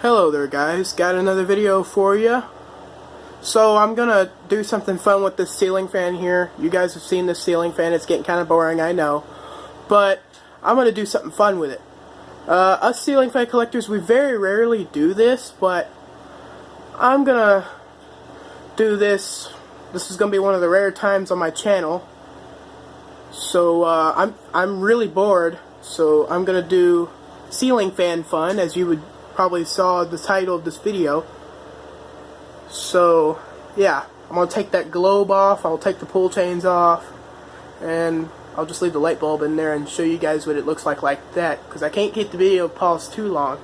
Hello there guys, got another video for you. So I'm gonna do something fun with this ceiling fan here. You guys have seen this ceiling fan, it's getting kind of boring, I know. But I'm gonna do something fun with it. Us ceiling fan collectors, we very rarely do this, but I'm gonna do this. This is gonna be one of the rare times on my channel. So I'm really bored, so I'm gonna do ceiling fan fun, as you would probably saw the title of this video. So yeah, I'm gonna take that globe off, I'll take the pull chains off, and I'll just leave the light bulb in there and show you guys what it looks like that, because I can't keep the video paused too long,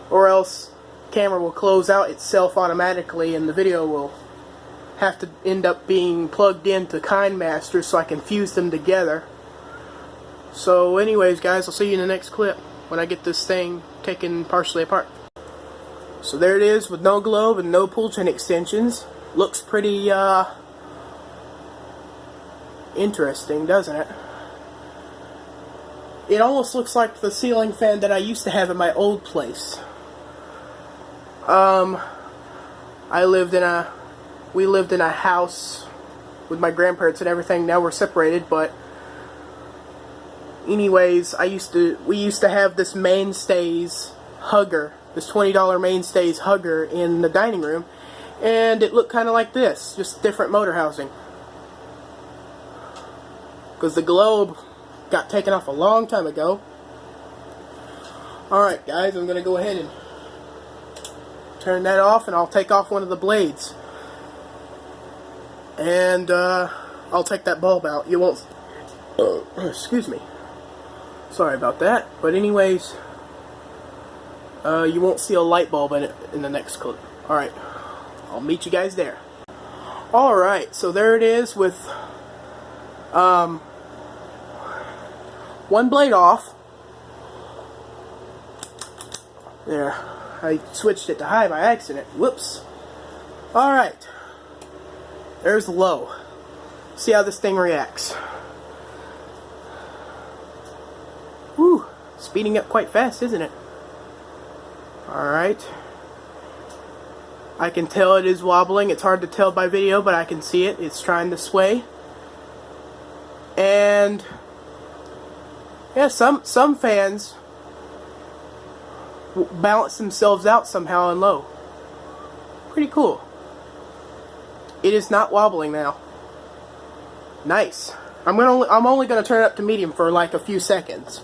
or else the camera will close out itself automatically and the video will have to end up being plugged into KineMaster so I can fuse them together. So anyways guys, I'll see you in the next clip when I get this thing taken partially apart. So there it is with no globe and no pull chain extensions. Looks pretty interesting, doesn't it? It almost looks like the ceiling fan that I used to have in my old place. We lived in a house with my grandparents and everything. Now we're separated, but anyways, we used to have this Mainstays hugger, this $20 Mainstays hugger in the dining room, and it looked kind of like this, just different motor housing. Because the globe got taken off a long time ago. Alright guys, I'm going to go ahead and turn that off, and I'll take off one of the blades. And I'll take that bulb out. You won't... excuse me. Sorry about that. But anyways, you won't see a light bulb in it in the next clip. Alright, I'll meet you guys there. Alright, so there it is with one blade off. There. I switched it to high by accident. Whoops. Alright. There's the low. See how this thing reacts. Whew. Speeding up quite fast, isn't it? Alright. I can tell it is wobbling. It's hard to tell by video, but I can see it. It's trying to sway. And yeah, some fans balance themselves out somehow in low. Pretty cool. It is not wobbling now. Nice. I'm only gonna turn it up to medium for like a few seconds.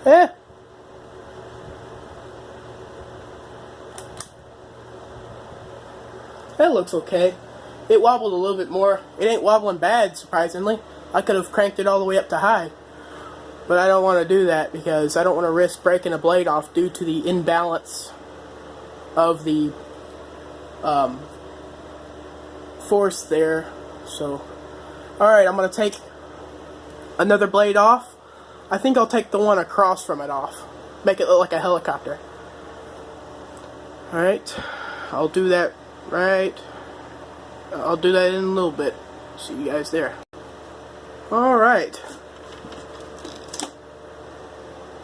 That looks okay. It wobbled a little bit more. It ain't wobbling bad, surprisingly. I could have cranked it all the way up to high. But I don't want to do that because I don't want to risk breaking a blade off due to the imbalance of the force there. So, alright, I'm going to take another blade off. I think I'll take the one across from it off. Make it look like a helicopter. Alright, I'll do that right. I'll do that in a little bit. See you guys there. Alright.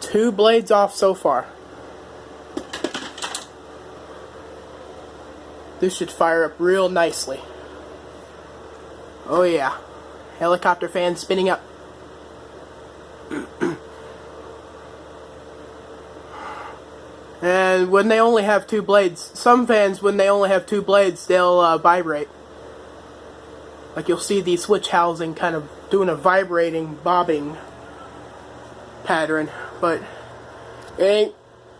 2 blades off so far. This should fire up real nicely. Oh yeah. Helicopter fan spinning up. And when they only have 2 blades, some fans, when they only have 2 blades, they'll vibrate. Like you'll see the switch housing kind of doing a vibrating, bobbing pattern. But it ain't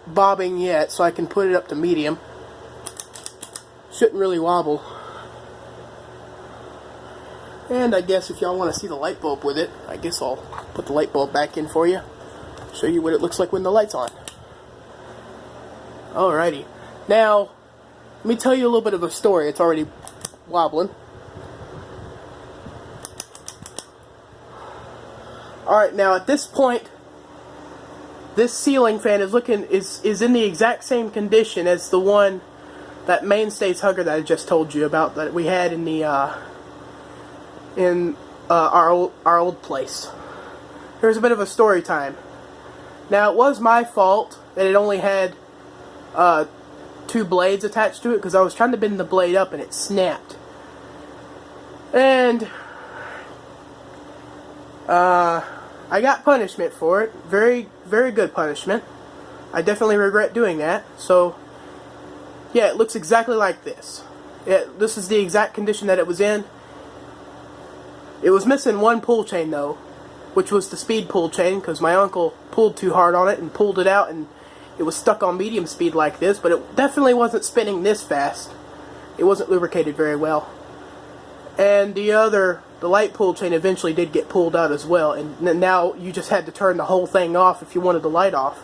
bobbing yet, so I can put it up to medium. Shouldn't really wobble. And I guess if y'all want to see the light bulb with it, I guess I'll put the light bulb back in for you. Show you what it looks like when the light's on. Alrighty. Now, let me tell you a little bit of a story. It's already wobbling. Alright, now at this point, this ceiling fan is in the exact same condition as the one, that Mainstays hugger that I just told you about, that we had in the our old place. Here's a bit of a story time. Now, it was my fault that it only had 2 blades attached to it, because I was trying to bend the blade up and it snapped. And I got punishment for it. Very, very good punishment. I definitely regret doing that. So, yeah, it looks exactly like this. This is the exact condition that it was in. It was missing one pull chain, though, which was the speed pull chain, because my uncle pulled too hard on it and pulled it out, and it was stuck on medium speed like this, but it definitely wasn't spinning this fast. It wasn't lubricated very well. And the light pull chain eventually did get pulled out as well, and now you just had to turn the whole thing off if you wanted the light off.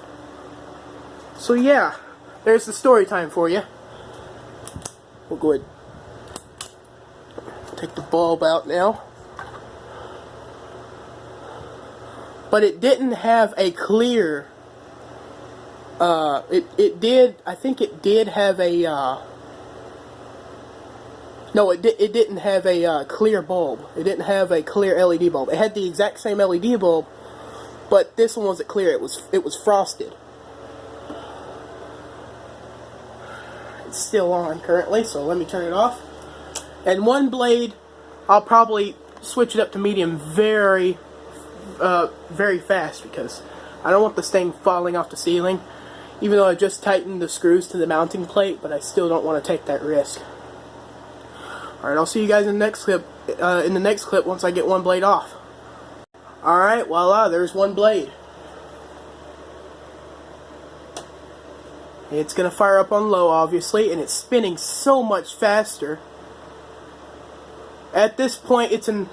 So yeah, there's the story time for you. We'll go ahead and take the bulb out now. But it didn't have a clear, it did have a, no, it didn't have a clear bulb. It didn't have a clear LED bulb. It had the exact same LED bulb, but this one wasn't clear. It was frosted. It's still on currently, so let me turn it off. And one blade, I'll probably switch it up to medium very fast, because I don't want this thing falling off the ceiling, even though I just tightened the screws to the mounting plate, but I still don't want to take that risk. Alright, I'll see you guys in the next clip once I get one blade off. Alright, voila, there's one blade. It's going to fire up on low, obviously, and it's spinning so much faster. At this point, it's a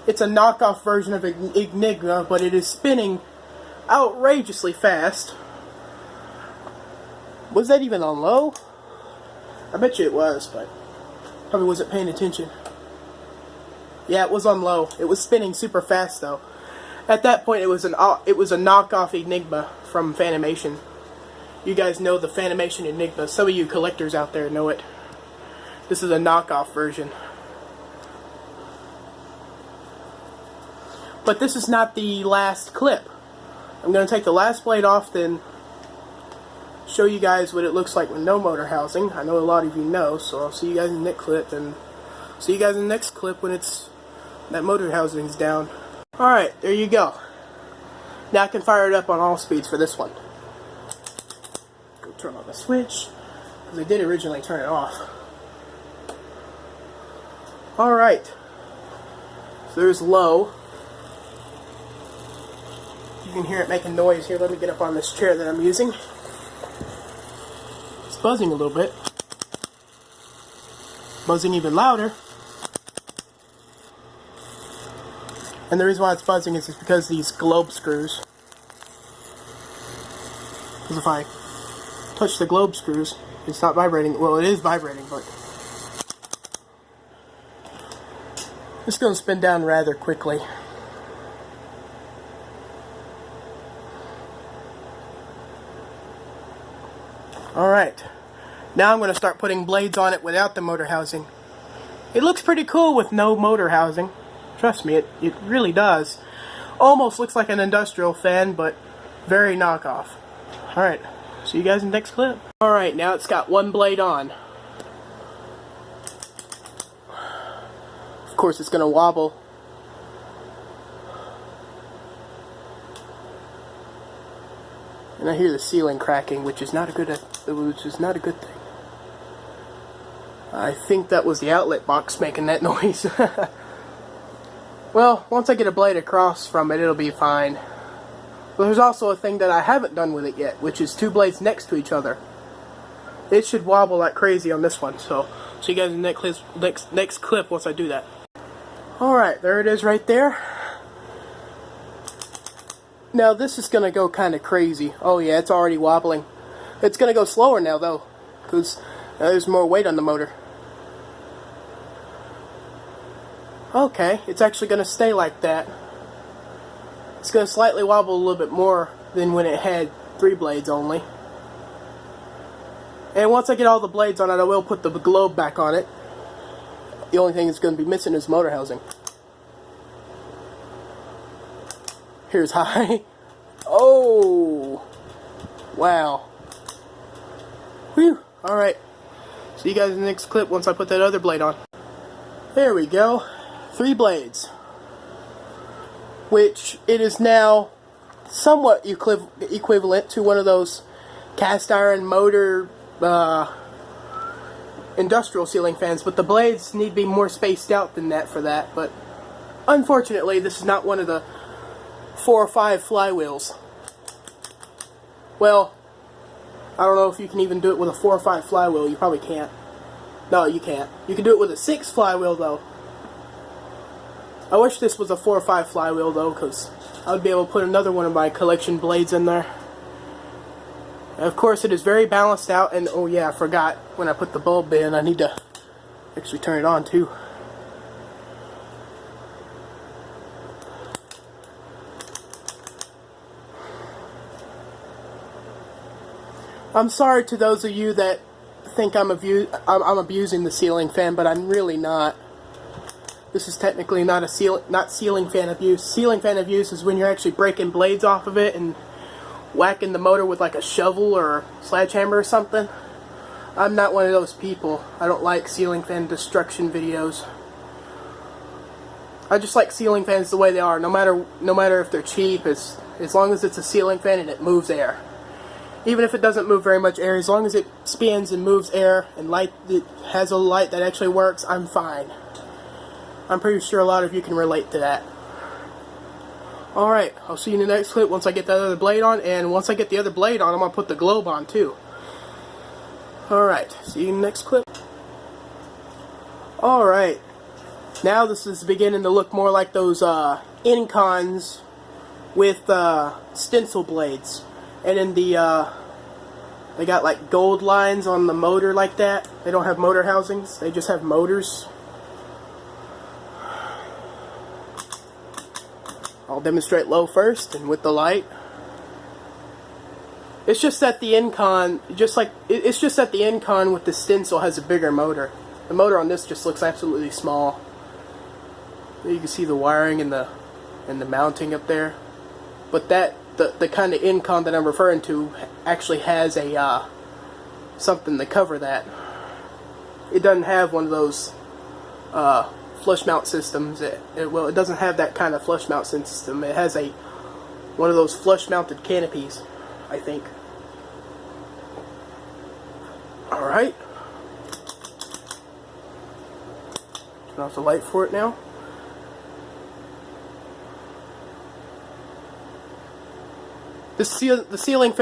knockoff version of Enigma, but it is spinning outrageously fast. Was that even on low? I bet you it was, but probably wasn't paying attention. Yeah, it was on low. It was spinning super fast, though. At that point, it was a knockoff Enigma from Fanimation. You guys know the Fanimation Enigma. Some of you collectors out there know it. This is a knockoff version. But this is not the last clip. I'm going to take the last blade off, then show you guys what it looks like with no motor housing. I know a lot of you know, so I'll see you guys in the next clip, and see you guys in the next clip when that motor housing's down. Alright, there you go. Now I can fire it up on all speeds for this one. Go turn on the switch, because I did originally turn it off. Alright, so there's low. You can hear it making noise here. Let me get up on this chair that I'm using. It's buzzing a little bit. Buzzing even louder. And the reason why it's buzzing is because these globe screws. Because if I touch the globe screws, it's not vibrating. Well, it is vibrating, but it's going to spin down rather quickly. Alright, now I'm going to start putting blades on it without the motor housing. It looks pretty cool with no motor housing. Trust me, it really does. Almost looks like an industrial fan, but very knockoff. Alright, see you guys in the next clip. Alright, now it's got one blade on. Of course it's going to wobble. And I hear the ceiling cracking, which is not a good thing. I think that was the outlet box making that noise. Well, once I get a blade across from it, it'll be fine. But there's also a thing that I haven't done with it yet, which is 2 blades next to each other. It should wobble like crazy on this one, so see you guys in the next clip once I do that. Alright, there it is right there. Now this is going to go kind of crazy. Oh yeah, it's already wobbling. It's going to go slower now though, because there's more weight on the motor. Okay, it's actually going to stay like that. It's going to slightly wobble a little bit more than when it had 3 blades only. And once I get all the blades on it, I will put the globe back on it. The only thing that's going to be missing is motor housing. Here's high. Oh! Wow. Whew. Alright. See you guys in the next clip once I put that other blade on. There we go. 3 blades. Which it is now somewhat equivalent to one of those cast iron motor industrial ceiling fans, but the blades need to be more spaced out than that for that. But unfortunately, this is not one of the 4 or 5 flywheels. Well, I don't know if you can even do it with a 4 or 5 flywheel. You probably can't. No, you can't. You can do it with a 6 flywheel though. I wish this was a 4 or 5 flywheel though, because I would be able to put another one of my collection blades in there. And of course, it is very balanced out, and oh yeah, I forgot, when I put the bulb in, I need to actually turn it on too. I'm sorry to those of you that think I'm abusing the ceiling fan, but I'm really not. This is technically not ceiling fan abuse. Ceiling fan abuse is when you're actually breaking blades off of it and whacking the motor with like a shovel or a sledgehammer or something. I'm not one of those people. I don't like ceiling fan destruction videos. I just like ceiling fans the way they are, no matter if they're cheap, as long as it's a ceiling fan and it moves air. Even if it doesn't move very much air, as long as it spins and moves air and light, it has a light that actually works, I'm fine. I'm pretty sure a lot of you can relate to that. Alright, I'll see you in the next clip once I get that other blade on, and once I get the other blade on, I'm going to put the globe on too. Alright, see you in the next clip. Alright, now this is beginning to look more like those Incons with stencil blades. And in the, they got like gold lines on the motor like that. They don't have motor housings, they just have motors. I'll demonstrate low first and with the light. It's just that the Incon, it's just that the Incon with the stencil has a bigger motor. The motor on this just looks absolutely small. You can see the wiring and the mounting up there. But that the kind of Incon that I'm referring to actually has a something to cover that. It doesn't have one of those flush mount systems. Well, it doesn't have that kind of flush mount system. It has one of those flush mounted canopies, I think. Alright. Turn off the light for it now. This ceiling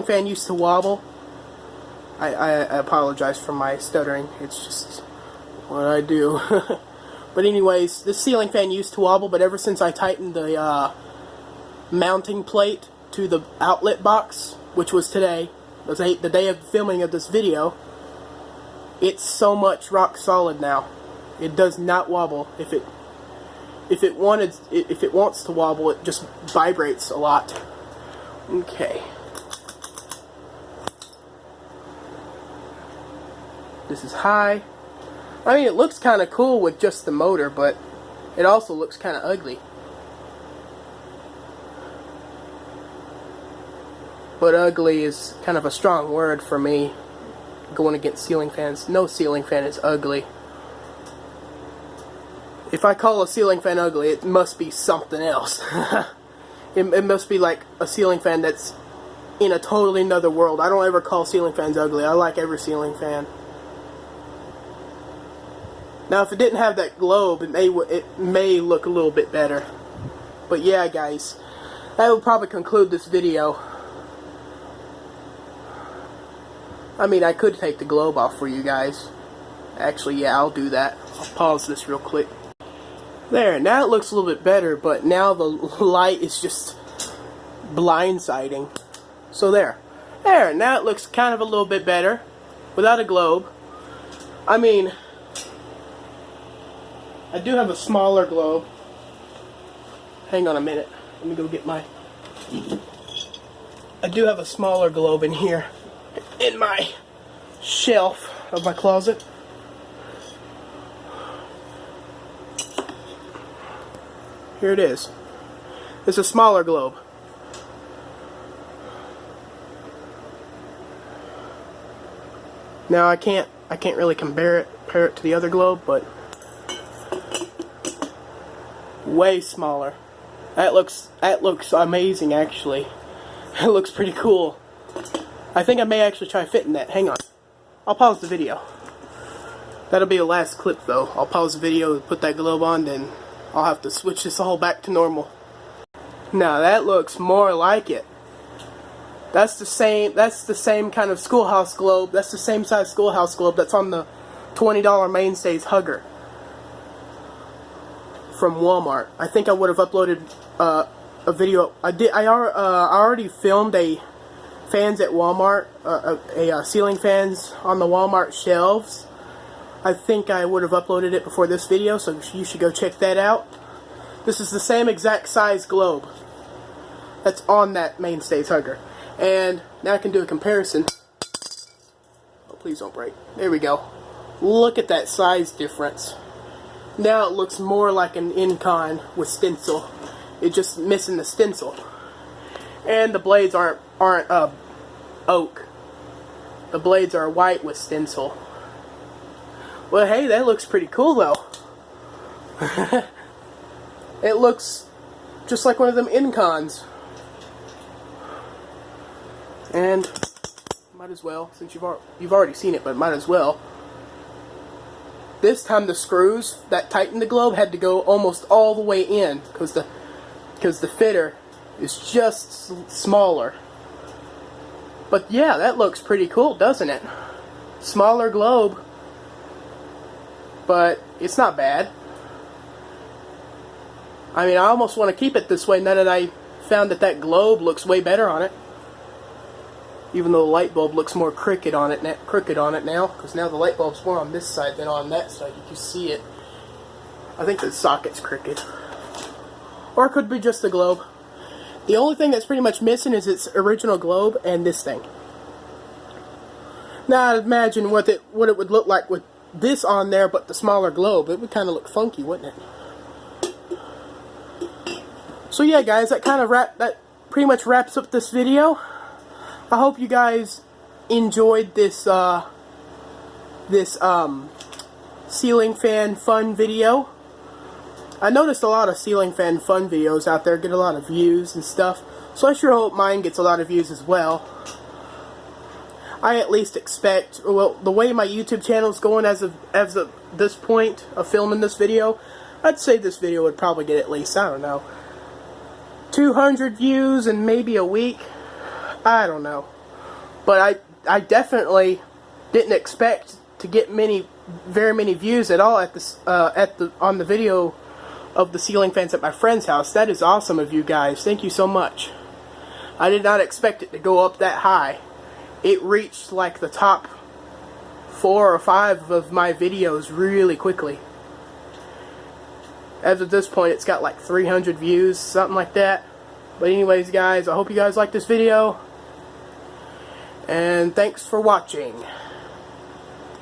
fan used to wobble. I apologize for my stuttering. It's just what I do. But anyways, this ceiling fan used to wobble, but ever since I tightened the mounting plate to the outlet box, which was today, the day of filming of this video, it's so much rock solid now. It does not wobble. If it wants to wobble, it just vibrates a lot. Okay. This is high. I mean, it looks kind of cool with just the motor, but it also looks kind of ugly. But ugly is kind of a strong word for me, going against ceiling fans. No ceiling fan is ugly. If I call a ceiling fan ugly, it must be something else. It must be like a ceiling fan that's in a totally another world. I don't ever call ceiling fans ugly. I like every ceiling fan. Now, if it didn't have that globe, it may look a little bit better. But yeah, guys, that will probably conclude this video. I mean, I could take the globe off for you guys. Actually, yeah, I'll do that. I'll pause this real quick. There, now it looks a little bit better, but now the light is just blindsiding. So there, now it looks kind of a little bit better without a globe. I mean, I do have a smaller globe. Hang on a minute, let me go get my... I do have a smaller globe in here, in my shelf of my closet. Here it is. It's a smaller globe. Now I can't really compare it to the other globe, but way smaller. That looks amazing actually. It looks pretty cool. I think I may actually try fitting that. Hang on. I'll pause the video. That'll be the last clip though. I'll pause the video, put that globe on, then I'll have to switch this all back to normal. Now that looks more like it. That's the same kind of schoolhouse globe. That's the same size schoolhouse globe that's on the $20 Mainstays Hugger from Walmart. I think I would have uploaded a video. I already filmed a fans at Walmart, ceiling fans on the Walmart shelves. I think I would have uploaded it before this video, so you should go check that out. This is the same exact size globe that's on that Mainstays Hugger. And now I can do a comparison. Oh, please don't break. There we go. Look at that size difference. Now it looks more like an Incon with stencil. It's just missing the stencil. And the blades aren't oak. The blades are white with stencil. Well, hey, that looks pretty cool though. It looks just like one of them Incons. And might as well, since you've already seen it, but might as well. This time the screws that tighten the globe had to go almost all the way in because the fitter is just smaller. But yeah, that looks pretty cool, doesn't it? Smaller globe, but it's not bad. I mean, I almost want to keep it this way now that I found that globe looks way better on it. Even though the light bulb looks more crooked on it now, because now the light bulb's more on this side than on that side. You can see it. I think the socket's crooked. Or it could be just the globe. The only thing that's pretty much missing is its original globe and this thing. Now I'd imagine what it would look like with this on there, but the smaller globe. It would kind of look funky, wouldn't it? So yeah, guys, that pretty much wraps up this video. I hope you guys enjoyed this ceiling fan fun video. I noticed a lot of ceiling fan fun videos out there get a lot of views and stuff, so I sure hope mine gets a lot of views as well. I at least expect, well, the way my YouTube channel is going as of this point of filming this video, I'd say this video would probably get at least, I don't know, 200 views in maybe a week. I don't know, but I definitely didn't expect to get very many views at all on the video of the ceiling fans at my friend's house. That is awesome of you guys. Thank you so much. I did not expect it to go up that high. It reached like the top 4 or 5 of my videos really quickly. As of this point, it's got like 300 views, something like that. But anyways, guys, I hope you guys like this video. And thanks for watching.